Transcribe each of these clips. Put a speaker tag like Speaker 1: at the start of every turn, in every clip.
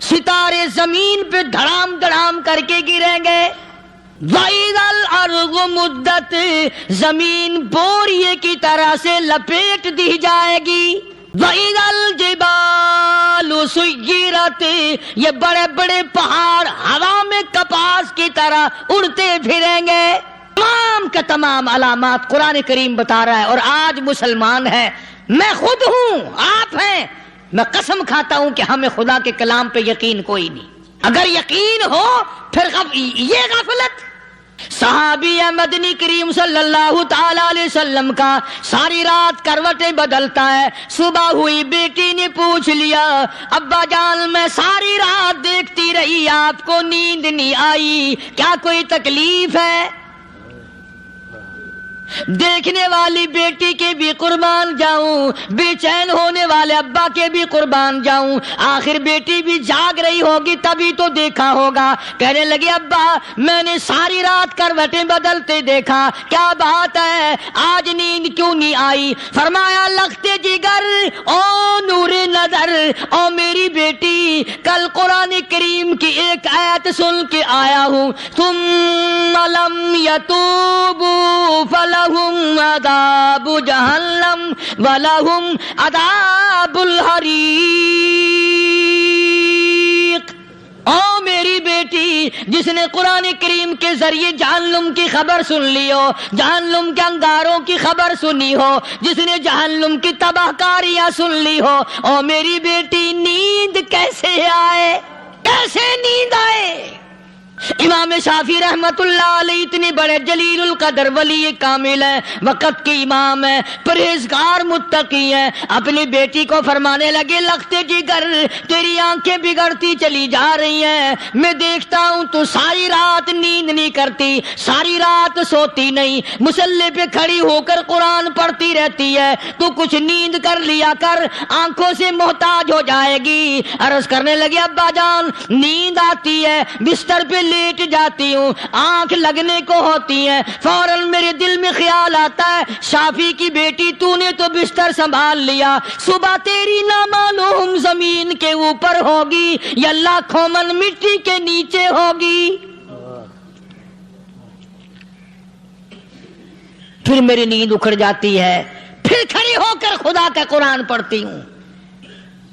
Speaker 1: ستارے زمین پہ دھڑام دھڑام کر کے گریں گے. وَإِذَا الْأَرْضُ مُدَّتْ زمین بوریے کی طرح سے لپیٹ دی جائے گی. وَإِذَا الْجِبَالُ سُيِّرَتْ یہ بڑے بڑے پہاڑ ہوا میں کپاس کی طرح اڑتے پھریں گے. تمام کا تمام علامات قرآن کریم بتا رہا ہے. اور آج مسلمان ہے، میں خود ہوں، آپ ہیں، میں قسم کھاتا ہوں کہ ہمیں خدا کے کلام پہ یقین کوئی نہیں. اگر یقین ہو پھر یہ غفلت. صحابی مدنی کریم صلی اللہ تعالی علیہ وسلم کا ساری رات کروٹیں بدلتا ہے. صبح ہوئی بیٹی نے پوچھ لیا، ابا جان میں ساری رات دیکھتی رہی، آپ کو نیند نہیں آئی، کیا کوئی تکلیف ہے؟ دیکھنے والی بیٹی کے بھی قربان جاؤں، بے چین ہونے والے ابا کے بھی قربان جاؤں. آخر بیٹی بھی جاگ رہی ہوگی تبھی تو دیکھا ہوگا. کہنے لگے ابا میں نے ساری رات کروٹیں بدلتے دیکھا، کیا بات ہے، آج نیند کیوں نہیں آئی؟ فرمایا لختے جگر او نور نظر، او میری بیٹی کل قرآن کریم کی ایک آیت سن کے آیا ہوں، ثم لم یتوبوا فلہم عذاب جہنم ولہم عذاب الحریق. او میری بیٹی جس نے قرآن کریم کے ذریعے جہنم کی خبر سن لی ہو، جہنم کے انگاروں کی خبر سنی ہو، جس نے جہنم کی تباہ کاریاں سن لی ہو، او میری بیٹی نیند کیسے آئے، کیسے نیند آئے؟ امام شافعی رحمت اللہ علیہ اتنے بڑے جلیل القدر ولی کامل ہیں، وقت کے امام ہیں، پرہیزگار متقی ہیں. اپنی بیٹی کو فرمانے لگے لختے جگر تیری آنکھیں بگڑتی چلی جا رہی ہیں، میں دیکھتا ہوں تو ساری رات نیند نہیں کرتی، ساری رات سوتی نہیں، مصلی پہ کھڑی ہو کر قرآن پڑھتی رہتی ہے، تو کچھ نیند کر لیا کر، آنکھوں سے محتاج ہو جائے گی. عرض کرنے لگے ابا جان نیند آتی ہے، بستر پہ لیٹ جاتی ہوں، آنکھ لگنے کو ہوتی ہے، فوراً میرے دل میں خیال آتا ہے شافی کی بیٹی تو نے تو بستر سنبھال لیا، صبح تیری نہ معلوم زمین کے اوپر ہوگی یا لاکھوں من مٹی کے نیچے ہوگی. پھر میری نیند اکھڑ جاتی ہے، پھر کھڑی ہو کر خدا کا قرآن پڑھتی ہوں.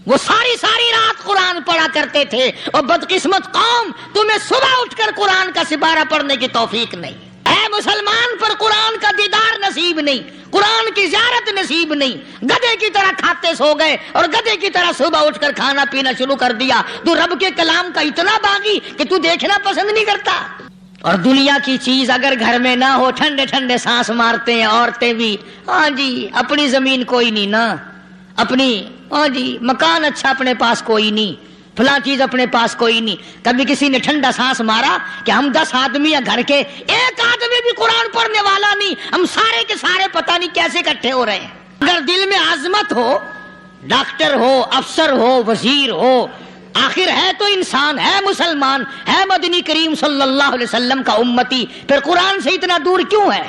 Speaker 1: وہ ساری رات قرآن پڑھا کرتے تھے، اور بدقسمت قوم تمہیں صبح اٹھ کر قرآن کا سپارہ پڑھنے کی توفیق نہیں. اے مسلمان پر قرآن کا دیدار نصیب نہیں، قرآن کی زیارت نصیب نہیں. گدھے کی طرح کھاتے سو گئے اور گدھے کی طرح صبح اٹھ کر کھانا پینا شروع کر دیا. تو رب کے کلام کا اتنا باغی کہ تو دیکھنا پسند نہیں کرتا. اور دنیا کی چیز اگر گھر میں نہ ہو، ٹھنڈے ٹھنڈے سانس مارتے ہیں عورتیں بھی، ہاں جی اپنی زمین کوئی نہیں نا، اپنی ہاں جی مکان اچھا اپنے پاس کوئی نہیں، فلاں چیز اپنے پاس کوئی نہیں. کبھی کسی نے ٹھنڈا سانس مارا کہ ہم 10 آدمی ہیں گھر کے، ایک آدمی بھی قرآن پڑھنے والا نہیں، ہم سارے کے سارے پتہ نہیں کیسے اکٹھے ہو رہے ہیں. اگر دل میں عظمت ہو، ڈاکٹر ہو، افسر ہو، وزیر ہو، آخر ہے تو انسان، ہے مسلمان، ہے مدنی کریم صلی اللہ علیہ وسلم کا امتی، پھر قرآن سے اتنا دور کیوں ہے؟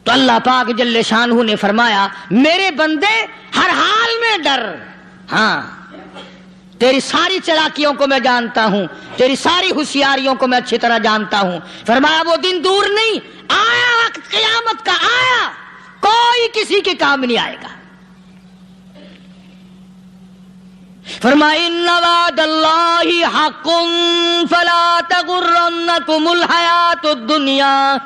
Speaker 1: تو اللہ پاک جل شانہ نے فرمایا میرے بندے ہر حال میں ڈر. ہاں تیری ساری چلاکیوں کو میں جانتا ہوں، تیری ساری ہوشیاریوں کو میں اچھی طرح جانتا ہوں. فرمایا وہ دن دور نہیں، آیا وقت قیامت کا، آیا، کوئی کسی کے کام نہیں آئے گا. فرمایا ان وعد اللہ حق فلا تغرنکم الحیات الدنیا.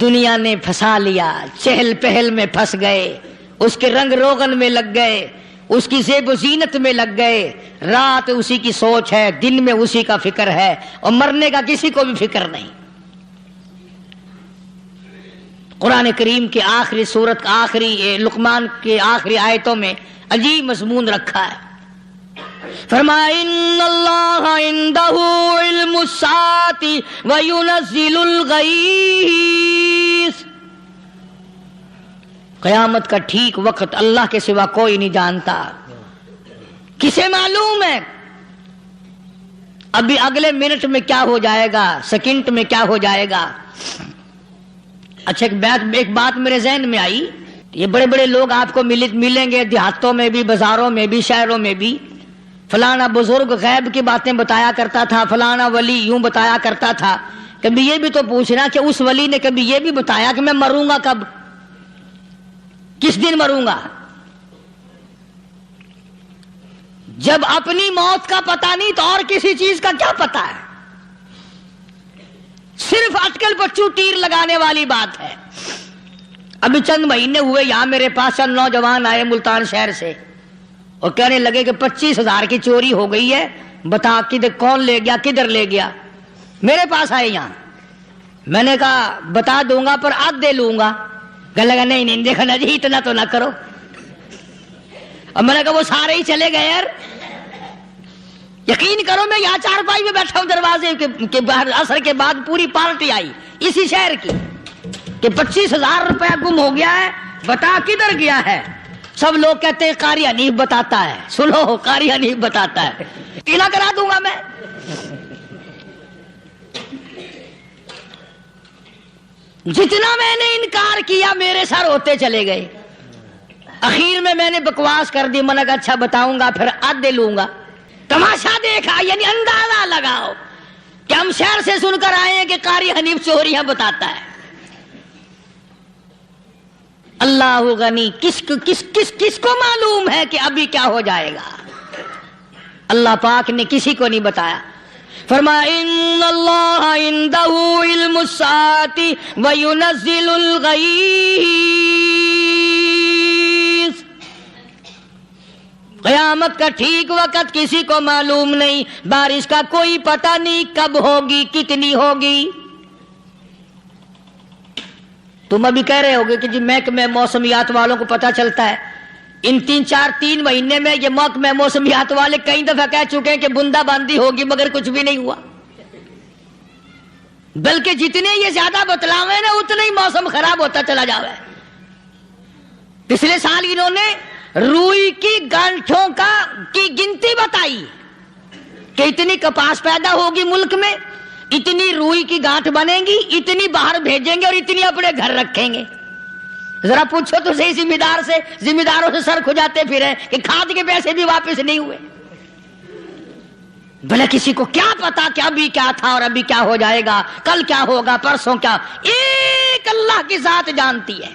Speaker 1: دنیا نے پھنسا لیا، چہل پہل میں پھنس گئے، اس کے رنگ روغن میں لگ گئے، اس کی زیب و زینت میں لگ گئے. رات اسی کی سوچ ہے، دن میں اسی کا فکر ہے، اور مرنے کا کسی کو بھی فکر نہیں. قرآن کریم کے آخری سورت کا آخری لقمان کے آخری آیتوں میں عجیب مضمون رکھا ہے. فرمایا ان اللہ عندہ علم الساعۃ وینزل الغیث. قیامت کا ٹھیک وقت اللہ کے سوا کوئی نہیں جانتا. کسے معلوم ہے ابھی اگلے منٹ میں کیا ہو جائے گا، سیکنڈ میں کیا ہو جائے گا. اچھا ایک بات میرے ذہن میں آئی یہ بڑے بڑے لوگ آپ کو ملیں گے دیہاتوں میں بھی، بازاروں میں بھی، شہروں میں بھی، فلانا بزرگ غیب کی باتیں بتایا کرتا تھا، فلانا ولی یوں بتایا کرتا تھا. کبھی یہ بھی تو پوچھنا کہ اس ولی نے کبھی یہ بھی بتایا کہ میں مروں گا کب، کس دن مروں گا؟ جب اپنی موت کا پتہ نہیں تو اور کسی چیز کا کیا پتہ ہے؟ صرف اٹکل پچو تیر لگانے والی بات ہے. ابھی چند مہینے ہوئے یہاں میرے پاس چند نوجوان آئے ملتان شہر سے اور کہنے لگے کہ 25,000 کی چوری ہو گئی ہے، بتا کدھر کون لے گیا، کدھر لے گیا. میرے پاس آئے یہاں. میں نے کہا بتا دوں گا پر آدھے لوں گا. کہنے لگا نہیں نہیں دیکھا نا جی اتنا تو نہ کرو. اور میں نے کہا وہ سارے ہی چلے گئے یار. یقین کرو میں یہاں چارپائی میں بیٹھا ہوں دروازے کے باہر، عصر کے بعد پوری پارٹی آئی اسی شہر کی کہ 25,000 روپیہ گم ہو گیا ہے، بتا کدھر گیا ہے. سب لوگ کہتے ہیں قاری حنیف بتاتا ہے. سنو قاری حنیف بتاتا ہے، قلعہ کرا دوں گا میں. جتنا میں نے انکار کیا میرے سر ہوتے چلے گئے. اخیر میں نے بکواس کر دی. میں نے کہا اچھا بتاؤں گا پھر آدھے لوں گا. تماشا دیکھا یعنی اندازہ لگاؤ کہ ہم شہر سے سن کر آئے ہیں کہ قاری حنیف چوریاں بتاتا ہے. اللہ غنی، کس کو معلوم ہے کہ ابھی کیا ہو جائے گا؟ اللہ پاک نے کسی کو نہیں بتایا. فرمایا ان اللہ عندہ علم الساعۃ وینزل الغیث. قیامت کا ٹھیک وقت کسی کو معلوم نہیں، بارش کا کوئی پتہ نہیں کب ہوگی، کتنی ہوگی. تم ابھی کہہ رہے ہوگے کہ جی محکمہ موسمیات والوں کو پتہ چلتا ہے. ان 3 مہینے میں یہ محکمہ موسمیات والے کئی دفعہ کہہ چکے ہیں کہ بندہ باندی ہوگی مگر کچھ بھی نہیں ہوا. بلکہ جتنے یہ زیادہ بتلاوے نا اتنا ہی موسم خراب ہوتا چلا جاوے. پچھلے سال انہوں نے روئی کی گانٹھوں کی گنتی بتائی کہ اتنی کپاس پیدا ہوگی ملک میں، اتنی روئی کی گانٹھ بنے گی، اتنی باہر بھیجیں گے اور اتنی اپنے گھر رکھیں گے. ذرا پوچھو تو صحیح ذمہ داروں سے سر کھجاتے پھرے کہ کھاد کے پیسے بھی واپس نہیں ہوئے. بھلے کسی کو کیا پتا کہ ابھی کیا تھا اور ابھی کیا ہو جائے گا، کل کیا ہوگا، پرسوں کیا. ایک اللہ کی ذات جانتی ہے.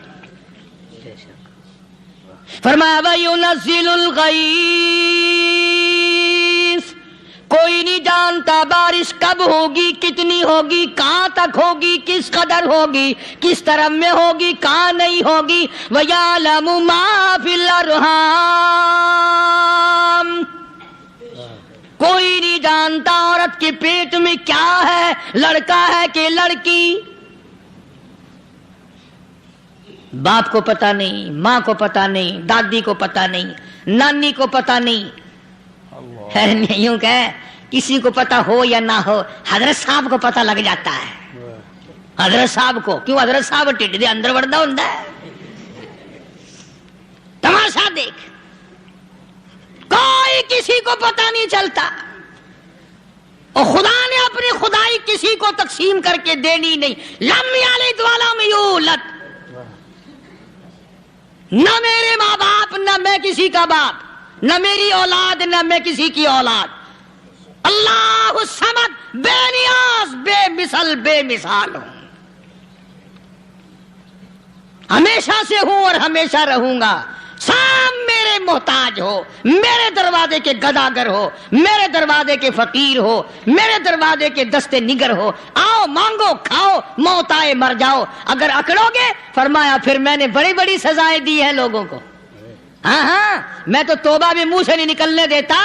Speaker 1: فرمایا وَيُنَزِّلُ الْغَيْثَ. کوئی نہیں جانتا بارش کب ہوگی، کتنی ہوگی، کہاں تک ہوگی، کس قدر ہوگی، کس طرف میں ہوگی، کہاں نہیں ہوگی. وَيَعْلَمُ مَا فِي الْأَرْحَامِ. کوئی نہیں جانتا عورت کے پیٹ میں کیا ہے، لڑکا ہے کہ لڑکی. باپ کو پتہ نہیں، ماں کو پتہ نہیں، دادی کو پتہ نہیں، نانی کو پتہ نہیں. یوں کہ کسی کو پتہ ہو یا نہ ہو حضرت صاحب کو پتہ لگ جاتا ہے. حضرت صاحب کو کیوں؟ حضرت صاحب ٹھڈ دے اندر وڑدا ہوندا ہے. تماشا دیکھ، کوئی کسی کو پتہ نہیں چلتا. اور خدا نے اپنی خدائی کسی کو تقسیم کر کے دینی نہیں. لم یلد ولم یولد. نہ میرے ماں باپ، نہ میں کسی کا باپ، نہ میری اولاد، نہ میں کسی کی اولاد. اللہ الصمد، بے نیاز، بے مثل، بے مثال ہوں. ہمیشہ سے ہوں اور ہمیشہ رہوں گا. سب میرے محتاج ہو، میرے دروازے کے گداگر ہو، میرے دروازے کے فقیر ہو، میرے دروازے کے دستے نگر ہو. آؤ مانگو کھاؤ، موت آئے مر جاؤ. اگر اکڑو گے فرمایا پھر میں نے بڑی بڑی سزائیں دی ہیں لوگوں کو. ہاں میں تو توبہ بھی منہ سے نہیں نکلنے دیتا.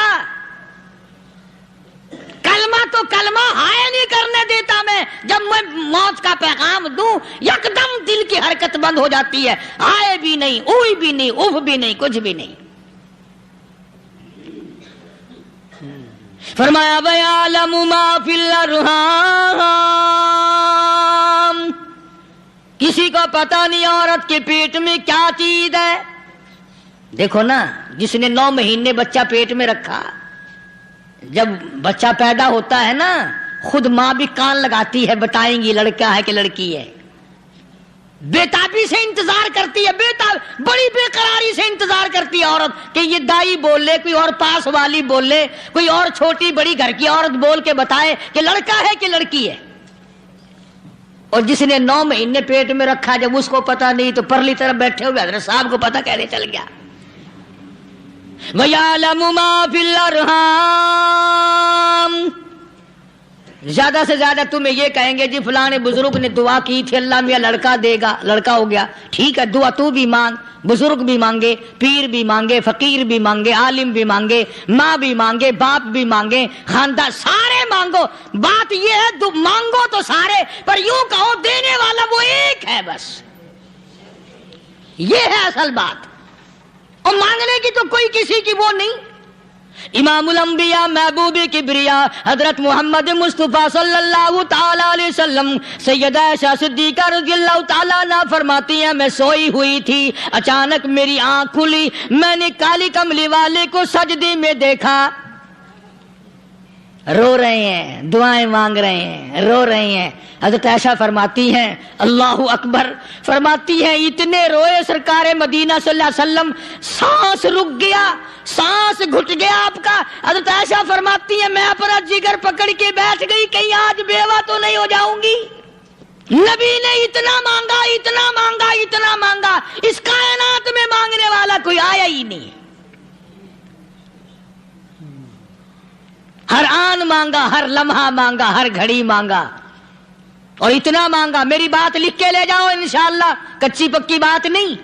Speaker 1: کلمہ تو کلمہ ہائے نہیں کرنے دیتا میں. جب میں موت کا پیغام دوں یکدم دل کی حرکت بند ہو جاتی ہے. آئے بھی نہیں، اوئی بھی نہیں، اف بھی نہیں، کچھ بھی نہیں. فرمایا وَيَعْلَمُ مَا فِي الْأَرْحَامِ. کسی کو پتہ نہیں عورت کے پیٹ میں کیا چیز ہے. دیکھو نا، جس نے 9 مہینے بچہ پیٹ میں رکھا، جب بچہ پیدا ہوتا ہے نا خود ماں بھی کان لگاتی ہے، بتائیں گی لڑکا ہے کہ لڑکی ہے. بے تابی سے انتظار کرتی ہے. بے تاب عورت کہ یہ دائی بول لے، کوئی اور پاس والی بول لے، کوئی اور چھوٹی بڑی گھر کی عورت بول کے بتائے کہ لڑکا ہے کہ لڑکی ہے. اور جس نے 9 مہینے پیٹ میں رکھا جب اس کو پتا نہیں تو پرلی طرف بیٹھے ہوئے حضرت صاحب کو پتا کیسے چل گیا. وَيَعْلَمُ مَا فِي الْأَرْحَامِ. زیادہ سے زیادہ تمہیں یہ کہیں گے جی فلاں بزرگ نے دعا کی تھی اللہ میاں لڑکا دے گا، لڑکا ہو گیا، ٹھیک ہے دعا تو بھی مانگ، بزرگ بھی مانگے، پیر بھی مانگے، فقیر بھی مانگے، عالم بھی مانگے، ماں بھی مانگے، باپ بھی مانگے، خاندان سارے مانگو. بات یہ ہے مانگو تو سارے، پر یوں کہو دینے والا وہ ایک ہے بس. یہ ہے اصل بات. اور مانگنے کی تو کوئی کسی کی وہ نہیں. امام الانبیاء محبوب کبریا حضرت محمد مصطفیٰ صلی اللہ تعالی علیہ وسلم سیدہ عائشہ صدیقہ رضی اللہ تعالی عنہا فرماتی ہیں میں سوئی ہوئی تھی، اچانک میری آنکھ کھلی، میں نے کالی کملی والے کو سجدے میں دیکھا، رو رہے ہیں، دعائیں مانگ رہے ہیں، رو رہے ہیں. حضرت عائشہ فرماتی ہیں اللہ اکبر، فرماتی ہیں اتنے روئے سرکار مدینہ صلی اللہ علیہ وسلم، سانس رک گیا، سانس گھٹ گیا آپ کا. حضرت عائشہ فرماتی ہیں میں اپنا جگر پکڑ کے بیٹھ گئی، کہیں آج بیوہ تو نہیں ہو جاؤں گی. نبی نے اتنا مانگا، اتنا مانگا، اتنا مانگا، اس کائنات میں مانگنے والا کوئی آیا ہی نہیں. ہر آن مانگا، ہر لمحہ مانگا، ہر گھڑی مانگا، اور اتنا مانگا. میری بات لکھ کے لے جاؤ انشاءاللہ، کچی پکی بات نہیں.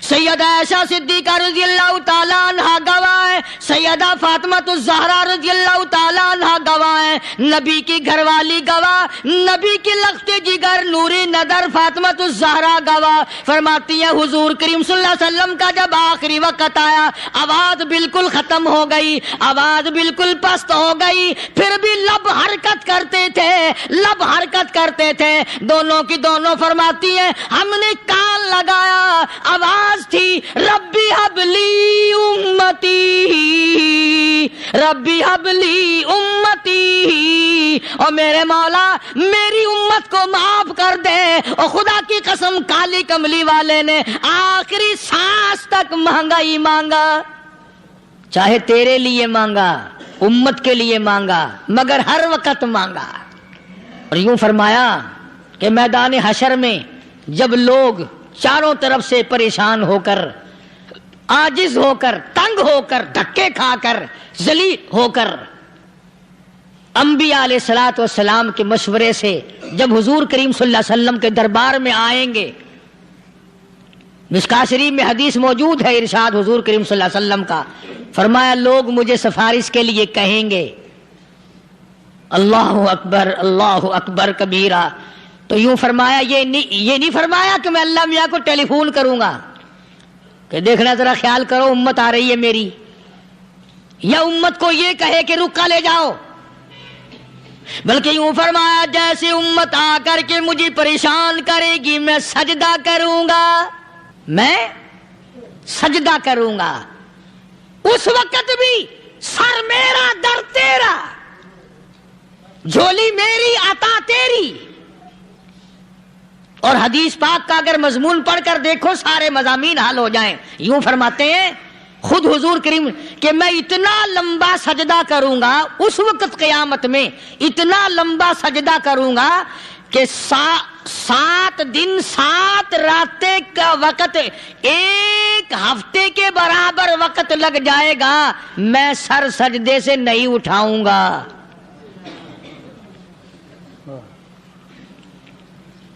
Speaker 1: سیدہ عائشہ صدیقہ رضی اللہ تعالی عنہا گواہ ہے، سیدہ فاطمہ الزہرا رضی اللہ تعالی عنہا گواہ ہے، نبی کی گھر والی گواہ، نبی کی لخت جگر نوری نظر فاطمہ الزہرا گواہ. فرماتی ہیں حضور کریم صلی اللہ علیہ وسلم کا جب آخری وقت آیا، آواز بالکل ختم ہو گئی، آواز بالکل پست ہو گئی، پھر بھی لب حرکت کرتے تھے، لب حرکت کرتے تھے، دونوں کی دونوں. فرماتی ہیں ہم نے کان لگایا، آواز تھی ربی حبلی امتی، ربی حبلی امتی، اور میرے مولا میری امت کو معاف کر دے. اور خدا کی قسم کالی کملی والے نے آخری سانس تک مانگا ہی مانگا، چاہے تیرے لیے مانگا، امت کے لیے مانگا، مگر ہر وقت مانگا. اور یوں فرمایا کہ میدان حشر میں جب لوگ چاروں طرف سے پریشان ہو کر، عاجز ہو کر، تنگ ہو کر، دھکے کھا کر، ذلیل ہو کر، انبیاء علیہ الصلوۃ والسلام کے مشورے سے جب حضور کریم صلی اللہ علیہ وسلم کے دربار میں آئیں گے، مشکاۃ شریف میں حدیث موجود ہے، ارشاد حضور کریم صلی اللہ علیہ وسلم کا، فرمایا لوگ مجھے سفارش کے لیے کہیں گے اللہ اکبر، اللہ اکبر کبیرہ. تو یوں فرمایا یہ نہیں فرمایا کہ میں اللہ میاں کو ٹیلی فون کروں گا کہ دیکھنا ذرا خیال کرو امت آ رہی ہے میری، یا امت کو یہ کہے کہ رکا لے جاؤ، بلکہ یوں فرمایا جیسے امت آ کر کے مجھے پریشان کرے گی میں سجدہ کروں گا، میں سجدہ کروں گا. اس وقت بھی سر میرا در تیرا، جھولی میری عطا تیری. اور حدیث پاک کا اگر مضمون پڑھ کر دیکھو سارے مضامین حل ہو جائیں. یوں فرماتے ہیں خود حضور کریم کہ میں اتنا لمبا سجدہ کروں گا اس وقت قیامت میں، اتنا لمبا سجدہ کروں گا کہ 7 دن 7 راتیں کا وقت 1 ہفتے کے برابر وقت لگ جائے گا، میں سر سجدے سے نہیں اٹھاؤں گا.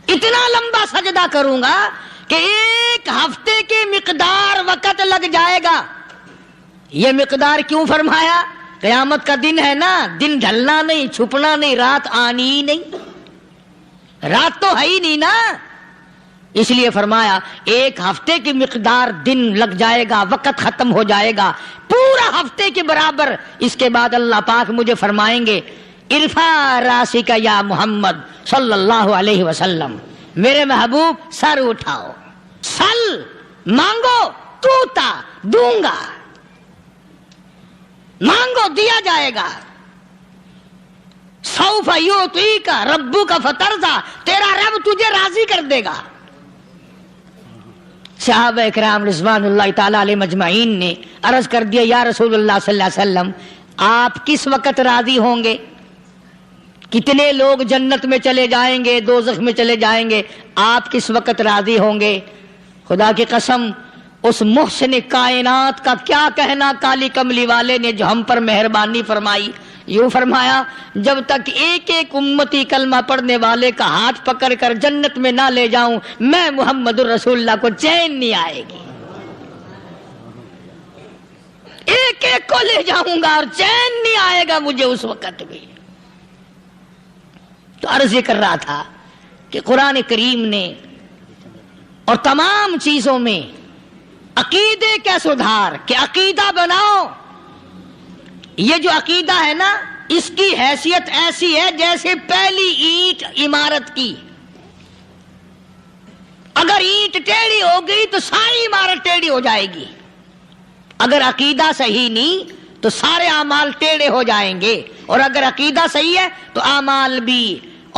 Speaker 1: اتنا لمبا سجدہ کروں گا کہ 1 ہفتے کی مقدار وقت لگ جائے گا. یہ مقدار کیوں فرمایا؟ قیامت کا دن ہے نا، دن ڈھلنا نہیں، چھپنا نہیں، رات آنی ہی نہیں، رات تو ہے ہی نہیں نا، اس لیے فرمایا 1 ہفتے کی مقدار دن لگ جائے گا، وقت ختم ہو جائے گا پورا ہفتے کے برابر. اس کے بعد اللہ پاک مجھے فرمائیں گے ارفع راسک یا محمد صلی اللہ علیہ وسلم، میرے محبوب سر اٹھاؤ، سل مانگو توتا دوں گا، مانگو دیا جائے گا. سوف یعطیک ربک فترضی، تیرا رب تجھے راضی کر دے گا. صحابہ اکرام رضوان اللہ تعالی علیہ مجمعین نے عرض کر دیا یا رسول اللہ صلی اللہ علیہ وسلم آپ کس وقت راضی ہوں گے؟ کتنے لوگ جنت میں چلے جائیں گے، دوزخ میں چلے جائیں گے، آپ کس وقت راضی ہوں گے؟ خدا کی قسم اس محسن کائنات کا کیا کہنا کالی کملی والے نے جو ہم پر مہربانی فرمائی. یوں فرمایا جب تک ایک ایک امتی کلمہ پڑھنے والے کا ہاتھ پکڑ کر جنت میں نہ لے جاؤں میں محمد الرسول اللہ کو چین نہیں آئے گی. ایک ایک کو لے جاؤں گا اور چین نہیں آئے گا مجھے اس وقت بھی. تو عرض یہ کر رہا تھا کہ قرآن کریم نے اور تمام چیزوں میں عقیدے کا سدھار کہ عقیدہ بناؤ. یہ جو عقیدہ ہے نا اس کی حیثیت ایسی ہے جیسے پہلی اینٹ عمارت کی. اگر اینٹ ٹیڑھی ہو گئی تو ساری عمارت ٹیڑھی ہو جائے گی. اگر عقیدہ صحیح نہیں تو سارے اعمال ٹیڑھے ہو جائیں گے، اور اگر عقیدہ صحیح ہے تو اعمال بھی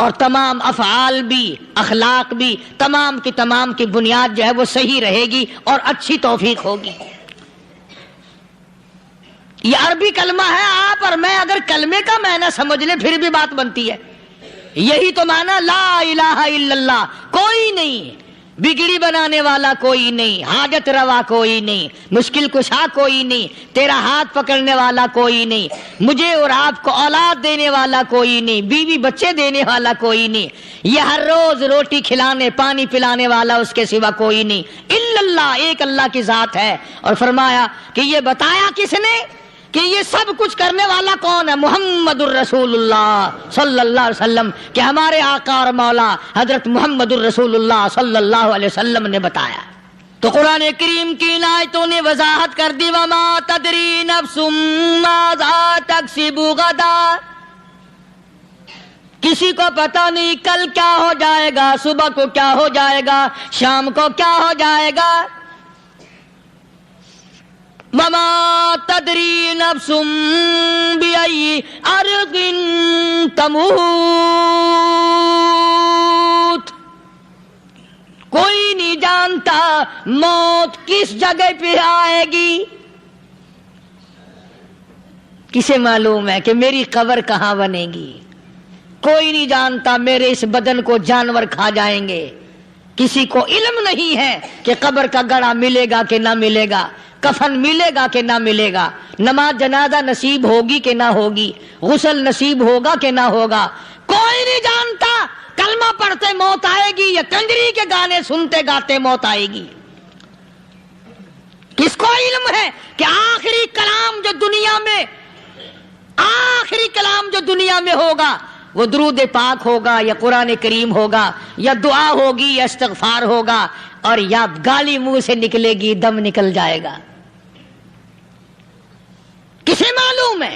Speaker 1: اور تمام افعال بھی اخلاق بھی تمام کی بنیاد جو ہے وہ صحیح رہے گی اور اچھی توفیق ہوگی. یہ عربی کلمہ ہے، آپ اور میں اگر کلمے کا معنی سمجھ لیں پھر بھی بات بنتی ہے. یہی تو معنی لا الہ الا اللہ. کوئی نہیں بگڑی بنانے والا، کوئی نہیں حاجت روا، کوئی نہیں مشکل کشا، کوئی نہیں تیرا ہاتھ پکڑنے والا، کوئی نہیں مجھے اور آپ کو اولاد دینے والا، کوئی نہیں بیوی بچے دینے والا، کوئی نہیں یہ ہر روز روٹی کھلانے پانی پلانے والا اس کے سوا کوئی نہیں الا اللہ. ایک اللہ کی ذات ہے. اور فرمایا کہ یہ بتایا کس نے کہ یہ سب کچھ کرنے والا کون ہے؟ محمد الرسول اللہ صلی اللہ علیہ وسلم، کہ ہمارے آقا اور مولا حضرت محمد الرسول اللہ صلی اللہ علیہ وسلم نے بتایا. تو قرآن کریم کی آیتوں نے وضاحت کر دی وما تدری نفس ماذا تکسب غدا. کسی کو پتہ نہیں کل کیا ہو جائے گا، صبح کو کیا ہو جائے گا، شام کو کیا ہو جائے گا. وما تدری نفس بأي أرض تموت. کوئی نہیں جانتا موت کس جگہ پہ آئے گی. کسے معلوم ہے کہ میری قبر کہاں بنے گی؟ کوئی نہیں جانتا میرے اس بدن کو جانور کھا جائیں گے. کسی کو علم نہیں ہے کہ قبر کا گڑھا ملے گا کہ نہ ملے گا، کفن ملے گا کہ نہ ملے گا، نماز جنازہ نصیب ہوگی کہ نہ ہوگی، غسل نصیب ہوگا کہ نہ ہوگا. کوئی نہیں جانتا کلمہ پڑھتے موت آئے گی یا کنجری کے گانے سنتے گاتے موت آئے گی. کس کو علم ہے کہ آخری کلام جو دنیا میں ہوگا وہ درود پاک ہوگا یا قرآن کریم ہوگا یا دعا ہوگی یا استغفار ہوگا، اور یا گالی منہ سے نکلے گی دم نکل جائے گا. کسے معلوم ہے؟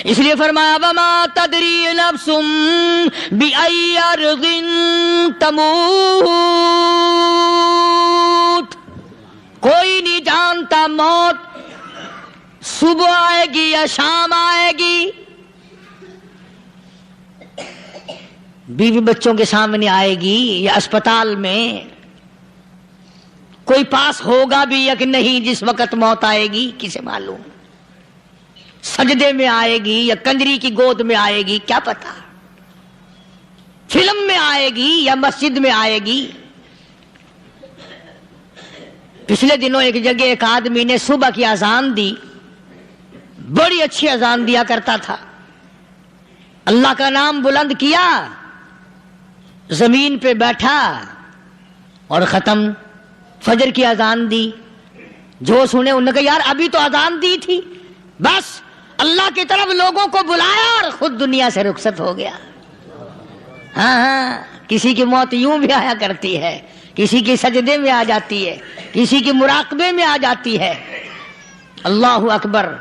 Speaker 1: اس لیے فرمایا وما تدری نفس بأي أرض تموت. کوئی نہیں جانتا موت صبح آئے گی یا شام آئے گی، بیوی بچوں کے سامنے آئے گی یا اسپتال میں، کوئی پاس ہوگا بھی یا کہ نہیں جس وقت موت آئے گی کسے معلوم. سجدے میں آئے گی یا کنجری کی گود میں آئے گی کیا پتا، فلم میں آئے گی یا مسجد میں آئے گی. پچھلے دنوں ایک جگہ ایک آدمی نے صبح کی اذان دی، بڑی اچھی اذان دیا کرتا تھا، اللہ کا نام بلند کیا، زمین پہ بیٹھا اور ختم. فجر کی اذان دی، جو سنے انہوں نے کہا یار ابھی تو اذان دی تھی. بس اللہ کی طرف لوگوں کو بلایا اور خود دنیا سے رخصت ہو گیا. ہاں کسی کی موت یوں بھی آیا کرتی ہے، کسی کی سجدے میں آ جاتی ہے، کسی کی مراقبے میں آ جاتی ہے. اللہ اکبر.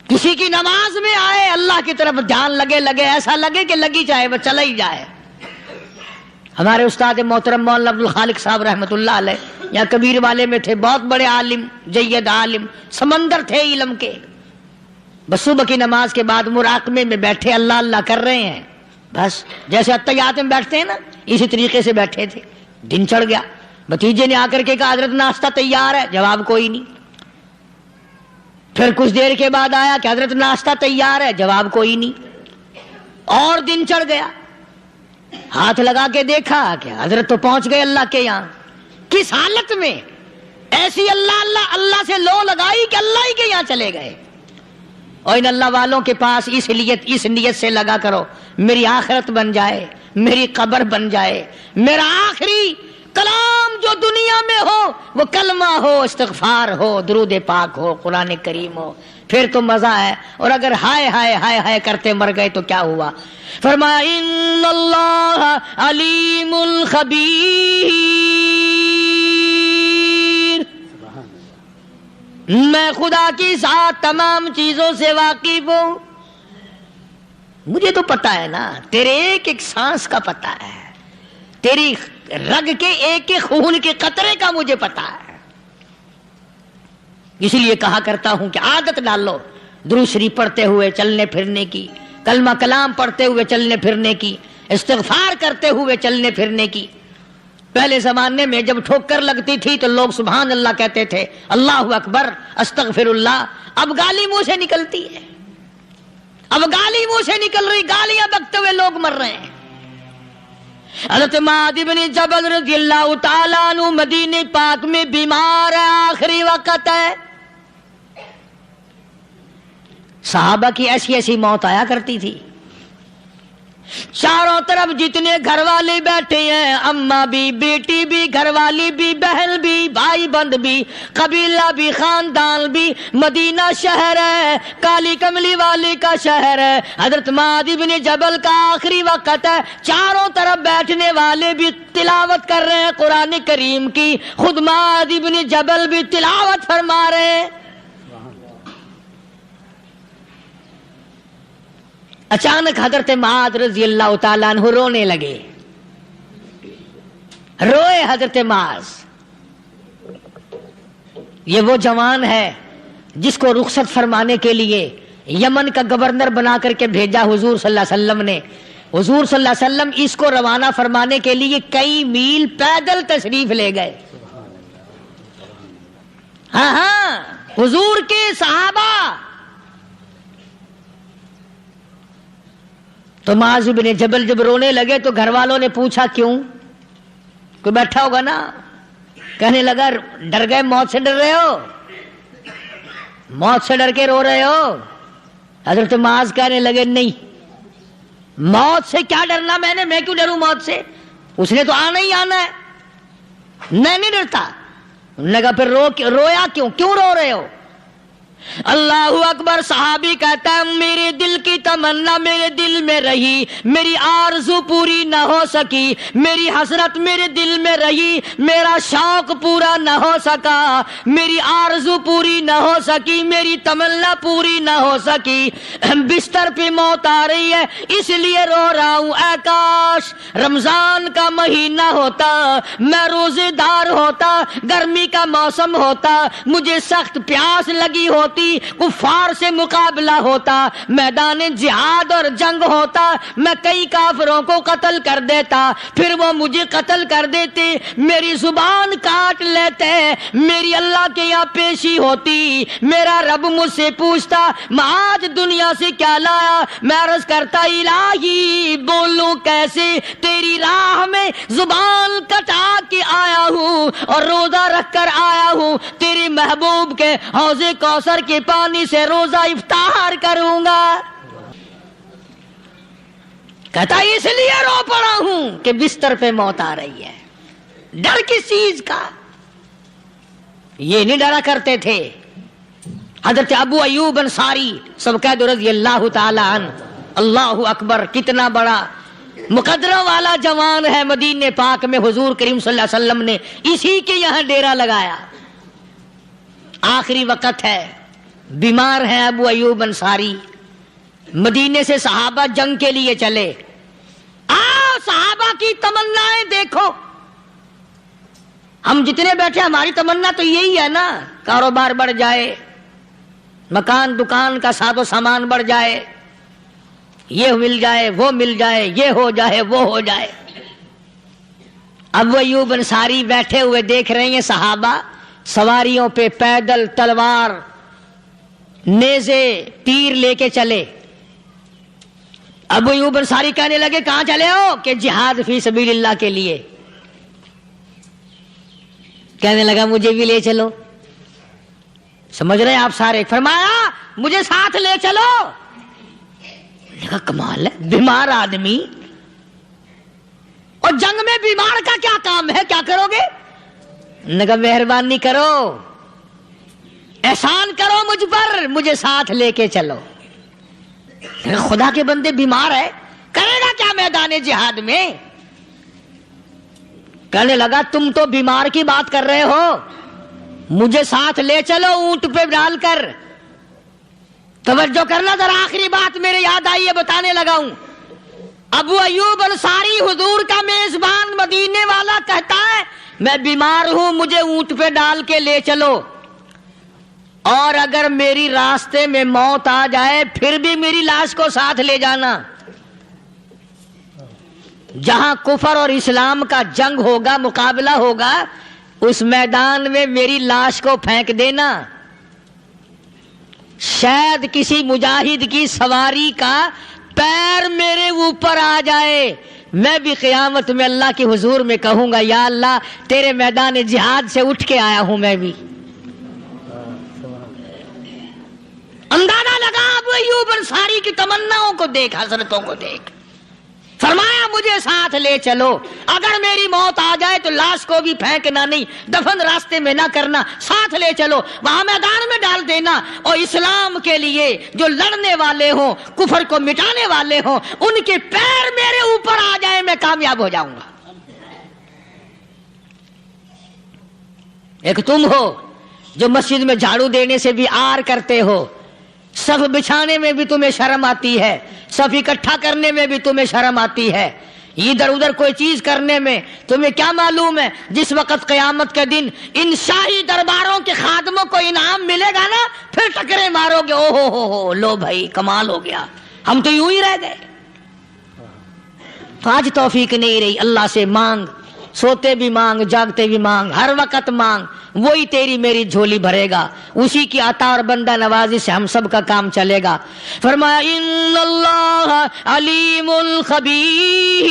Speaker 1: کسی کی نماز میں آئے، اللہ کی طرف دھیان لگے ایسا لگے کہ لگی جائے وہ چلا ہی جائے. ہمارے استاد محترم مولانا عبد الخالق صاحب رحمۃ اللہ علیہ یہاں کبیر والے میں تھے، بہت بڑے عالم، جید عالم، سمندر تھے علم کے. بس صبح کی نماز کے بعد مراقبے میں بیٹھے اللہ اللہ کر رہے ہیں، بس جیسے اتحیات میں بیٹھتے ہیں نا اسی طریقے سے بیٹھے تھے. دن چڑھ گیا. بھتیجے نے آ کر کے کہا حضرت ناشتہ تیار ہے, جواب کوئی نہیں. پھر کچھ دیر کے بعد آیا کہ حضرت ناشتہ تیار ہے, جواب کوئی نہیں. اور دن چڑھ گیا, ہاتھ لگا کے دیکھا کہ حضرت تو پہنچ گئے اللہ کے یہاں. کس حالت میں؟ ایسی اللہ اللہ اللہ سے لو لگائی کہ اللہ ہی کے یہاں چلے گئے. اور ان اللہ والوں کے پاس اس نیت سے لگا کرو میری آخرت بن جائے, میری قبر بن جائے, میرا آخری کلام جو دنیا میں ہو وہ کلمہ ہو, استغفار ہو, درود پاک ہو, قرآن کریم ہو, پھر تو مزہ ہے. اور اگر ہائے ہائے ہائے ہائے کرتے مر گئے تو کیا ہوا؟ فرمایا ان اللہ علیم الخبیر, میں خدا کی ذات تمام چیزوں سے واقف ہوں. مجھے تو پتا ہے نا, تیرے ایک ایک سانس کا پتا ہے, تیری رگ کے ایک ایک خون کے قطرے کا مجھے پتا ہے. اس لیے کہا کرتا ہوں کہ عادت ڈال لو درود شریف پڑھتے ہوئے چلنے پھرنے کی, کلمہ کلام پڑھتے ہوئے چلنے پھرنے کی, استغفار کرتے ہوئے چلنے پھرنے کی. پہلے زمانے میں جب ٹھوکر لگتی تھی تو لوگ سبحان اللہ کہتے تھے, اللہ اکبر, استغفر اللہ. اب گالی منہ سے نکلتی ہے, اب گالی منہ سے نکل رہی, گالیاں بکتے ہوئے لوگ مر رہے ہیں. حضرت معاذ بن جبل رضی اللہ تعالیٰ عنہ مدینہ پاک میں بیمار ہے, آخری وقت ہے. صحابہ کی ایسی ایسی موت آیا کرتی تھی. چاروں طرف جتنے گھر والے بیٹھے ہیں, اماں بھی, بیٹی بھی, گھر والی بھی, بہن بھی, بھائی بند بھی, قبیلہ بھی, خاندان بھی. مدینہ شہر ہے, کالی کملی والے کا شہر ہے. حضرت معاذ بن جبل کا آخری وقت ہے. چاروں طرف بیٹھنے والے بھی تلاوت کر رہے ہیں قرآن کریم کی, خود معاذ بن جبل بھی تلاوت فرما رہے ہیں. اچانک حضرت معاذ رضی اللہ تعالیٰ عنہ رونے لگے. روئے حضرت معاذ. یہ وہ جوان ہے جس کو رخصت فرمانے کے لیے یمن کا گورنر بنا کر کے بھیجا حضور صلی اللہ علیہ وسلم نے. حضور صلی اللہ علیہ وسلم اس کو روانہ فرمانے کے لیے کئی میل پیدل تشریف لے گئے. ہاں حضور کے صحابہ. تو معاذ بن جبل جب رونے لگے تو گھر والوں نے پوچھا کیوں؟ کوئی بیٹھا ہوگا نا. کہنے لگا ڈر گئے, موت سے ڈر رہے ہو, موت سے ڈر کے رو رہے ہو. حضرت معاذ کہنے لگے نہیں, موت سے کیا ڈرنا, میں کیوں ڈروں موت سے, اس نے تو آنا ہی آنا ہے, میں نہیں ڈرتا. انہوں نے کہا پھر رویا کیوں رو رہے ہو؟ اللہ اکبر. صحابی کہتا ہے میرے دل کی تمنا میرے دل میں رہی, میری آرزو پوری نہ ہو سکی, میری حسرت میرے دل میں رہی, میرا شوق پورا نہ ہو سکا, میری آرزو پوری نہ ہو سکی, میری تمنا پوری نہ ہو سکی. بستر پہ موت آ رہی ہے اس لیے رو رہا ہوں. اے کاش رمضان کا مہینہ ہوتا, میں روزے دار ہوتا, گرمی کا موسم ہوتا, مجھے سخت پیاس لگی ہوتی, کفار سے مقابلہ ہوتا, میدان جہاد اور جنگ ہوتا, میں کئی کافروں کو قتل کر دیتا, پھر وہ مجھے قتل کر دیتے, میری زبان کاٹ لیتے, میری اللہ کے یہاں پیشی ہوتی, میرا رب مجھ سے پوچھتا معاذ دنیا سے کیا لایا. میں عرض کرتا الہی بولوں کیسے, تیری راہ میں زبان کٹا کے آیا ہوں اور روزہ رکھ کر آیا ہوں, تیرے محبوب کے حوض کوثر کے پانی سے روزہ افطار کروں گا. کہتا اس لیے رو پڑا ہوں کہ بستر پہ موت آ رہی ہے. ڈر کس چیز کا؟ یہ نہیں ڈرا کرتے تھے. حضرت ابو ایوب انصاری سب قید رضی اللہ تعالی عنہ, اللہ اکبر, کتنا بڑا مقدرہ والا جوان ہے. مدینہ پاک میں حضور کریم صلی اللہ علیہ وسلم نے اسی کے یہاں ڈیرا لگایا. آخری وقت ہے, بیمار ہیں ابو ایوب انصاری. مدینے سے صحابہ جنگ کے لیے چلے. صحابہ کی تمنائیں دیکھو. ہم جتنے بیٹھے ہماری تمنا تو یہی ہے نا, کاروبار بڑھ جائے, مکان دکان کا ساز و سامان بڑھ جائے, یہ مل جائے وہ مل جائے, یہ ہو جائے وہ ہو جائے. ابو ایوب انصاری بیٹھے ہوئے دیکھ رہے ہیں صحابہ سواریوں پہ پیدل تلوار نیزے تیر لے کے چلے. ابو ایوب انصاری کہنے لگے کہاں چلے ہو؟ کہ جہاد فی سبیل اللہ کے لیے. کہنے لگا مجھے بھی لے چلو. سمجھ رہے ہیں آپ سارے؟ فرمایا مجھے ساتھ لے چلو. کہا کمال ہے، بیمار آدمی اور جنگ میں بیمار کا کیا کام ہے، کیا کرو گے؟ نے کہا مہربانی کرو، احسان کرو مجھ پر، مجھے ساتھ لے کے چلو. خدا کے بندے بیمار ہے، کرے گا کیا میدان جہاد میں؟ کہنے لگا تم تو بیمار کی بات کر رہے ہو، مجھے ساتھ لے چلو اونٹ پہ ڈال کر. توجہ کرنا ذرا، آخری بات میرے یاد آئی ہے بتانے لگا ہوں. ابو ایوب انصاری حضور کا میزبان مدینے والا کہتا ہے میں بیمار ہوں، مجھے اونٹ پہ ڈال کے لے چلو، اور اگر میری راستے میں موت آ جائے پھر بھی میری لاش کو ساتھ لے جانا. جہاں کفر اور اسلام کا جنگ ہوگا، مقابلہ ہوگا، اس میدان میں میری لاش کو پھینک دینا. شاید کسی مجاہد کی سواری کا پیر میرے اوپر آ جائے، میں بھی قیامت میں اللہ کے حضور میں کہوں گا یا اللہ تیرے میدان جہاد سے اٹھ کے آیا ہوں میں بھی. اندازہ لگا ابو ایوب انصاری کی تمناؤں کو دیکھ، حسرتوں کو دیکھ. فرمایا مجھے ساتھ لے چلو، اگر میری موت آ جائے تو لاش کو بھی پھینکنا نہیں، دفن راستے میں نہ کرنا، ساتھ لے چلو، وہاں میدان میں ڈال دینا، اور اسلام کے لیے جو لڑنے والے ہوں، کفر کو مٹانے والے ہوں، ان کے پیر میرے اوپر آ جائے میں کامیاب ہو جاؤں گا. ایک تم ہو جو مسجد میں جھاڑو دینے سے بھی آر کرتے ہو، صف بچھانے میں بھی تمہیں شرم آتی ہے، صف اکٹھا کرنے میں بھی تمہیں شرم آتی ہے، ادھر ادھر کوئی چیز کرنے میں تمہیں کیا معلوم ہے جس وقت قیامت کے دن ان شاہی درباروں کے خادموں کو انعام ملے گا نا، پھر ٹکرے مارو گے، او ہو لو بھائی کمال ہو گیا، ہم تو یوں ہی رہ گئے. تو آج توفیق نہیں رہی. اللہ سے مانگ، سوتے بھی مانگ، جاگتے بھی مانگ، ہر وقت مانگ، وہی تیری میری جھولی بھرے گا، اسی کی عطا اور بندہ نوازی سے ہم سب کا کام چلے گا. فرمایا ان اللہ علیم خبیر،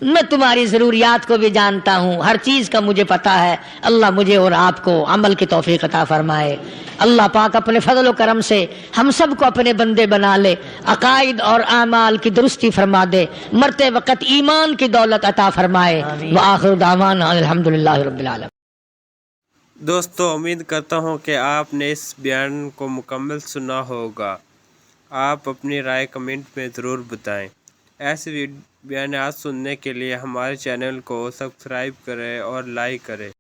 Speaker 1: میں تمہاری ضروریات کو بھی جانتا ہوں، ہر چیز کا مجھے پتا ہے. اللہ مجھے اور آپ کو عمل کی توفیق عطا فرمائے. اللہ پاک اپنے فضل و کرم سے ہم سب کو اپنے بندے بنا لے، عقائد اور اعمال کی درستی فرما دے، مرتے وقت ایمان کی دولت عطا فرمائے. وآخر دعوانا الحمدللہ رب العالمین.
Speaker 2: دوستو امید کرتا ہوں کہ آپ نے اس بیان کو مکمل سنا ہوگا. آپ اپنی رائے کمنٹ میں ضرور بتائیں. ایسے بیانات سننے کے لیے ہمارے چینل کو سبسکرائب کریں اور لائک کریں.